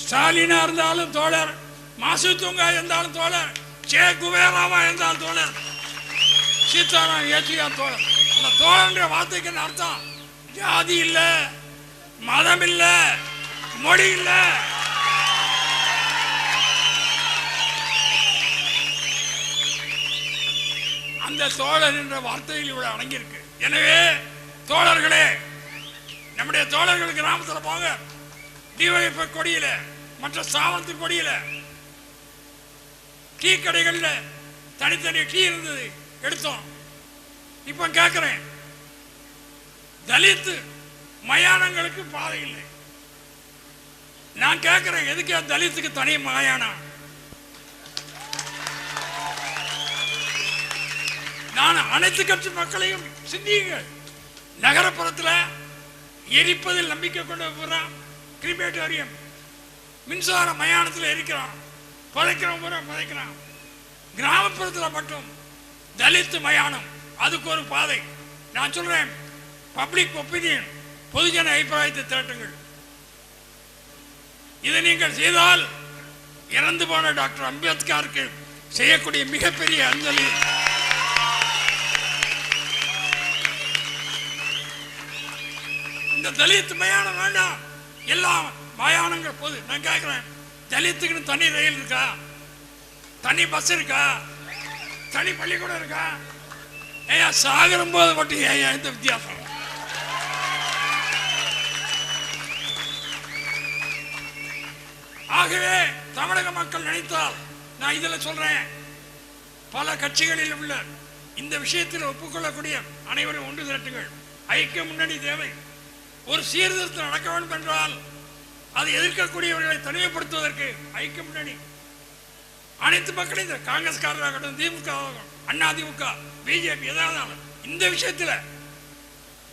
ஸ்டாலினா இருந்தாலும் தோழர், மாசு தூங்கா இருந்தாலும் தோழர், சே குபேராவா இருந்தாலும் தோழர், சீதாராம் ஏற்றியார் தோழர். அந்த தோழன்ற வார்த்தைக்கு அர்த்தம் ஜாதி இல்ல, மதம் இல்ல, மொழி இல்ல. அந்த தோழர் என்ற வார்த்தையில் இவ்வளவு அடங்கியிருக்கு. எனவே தோழர்களே, நம்முடைய தோழர்கள் கிராமத்தில் போங்க, டிவைஎஃப் கொடியில, மற்ற சாவந்தி கொடியில, டீ கடைகள்ல தனித்தனி டீ இருந்தது, எடுத்தோம். இப்ப கேட்கிறேன், தலித் மயானங்களுக்கு பாதை இல்லை. நான் கேட்கிறேன், எதுக்கு தலித்துக்கு தனி மயானம்? நான் அனைத்து கட்சி மக்களையும் சிந்தியுங்கள். நகரப்புறத்தில் எரிப்பதில் நம்பிக்கை கொண்டு கிரிமேட்டோரியம், மின்சார மயானத்தில் எரிக்கிறான், புதைக்கிறோம் புதைக்கிறான். கிராமப்புறத்தில் மட்டும் தலித் மயானம், அதுக்கு ஒரு பாதை. நான் சொல்றேன், பப்ளிக் ஒப்பீனியன், பொதுஜன அபிப்பிராயத்தை திரட்டுங்கள். இதை நீங்கள் செய்தால் இறந்து போன டாக்டர் அம்பேத்கருக்கு செய்யக்கூடிய மிகப்பெரிய அஞ்சலி. இந்த தலித் மயானம் வேண்டாம், எல்லா மயானங்கள் பொது. நான் கேட்கிறேன், தலித்துக்குன்னு தனி ரயில் இருக்கா? தனி பஸ் இருக்கா? தனி பள்ளிக்கூடம் இருக்கா? ஐயா, சாகரும் போது மட்டும் ஐயா இந்த வித்தியாசம். ஆகவே தமிழக மக்கள் நினைத்தால், நான் இதில் சொல்றேன், பல கட்சிகளில் உள்ள இந்த விஷயத்தில் ஒப்புக்கொள்ளக்கூடிய அனைவரும் ஒன்று திரட்டுங்கள். ஐக்கிய முன்னணி தேவை. ஒரு சீர்திருத்தம் நடக்க வேண்டும் என்றால் அதை எதிர்க்கக்கூடியவர்களை தனிமைப்படுத்துவதற்கு ஐக்கிய முன்னணி அனைத்து மக்களையும், காங்கிரஸ்காரராகட்டும், திமுக, அண்ணா திமுக, பிஜேபி, எதாவது இந்த விஷயத்தில்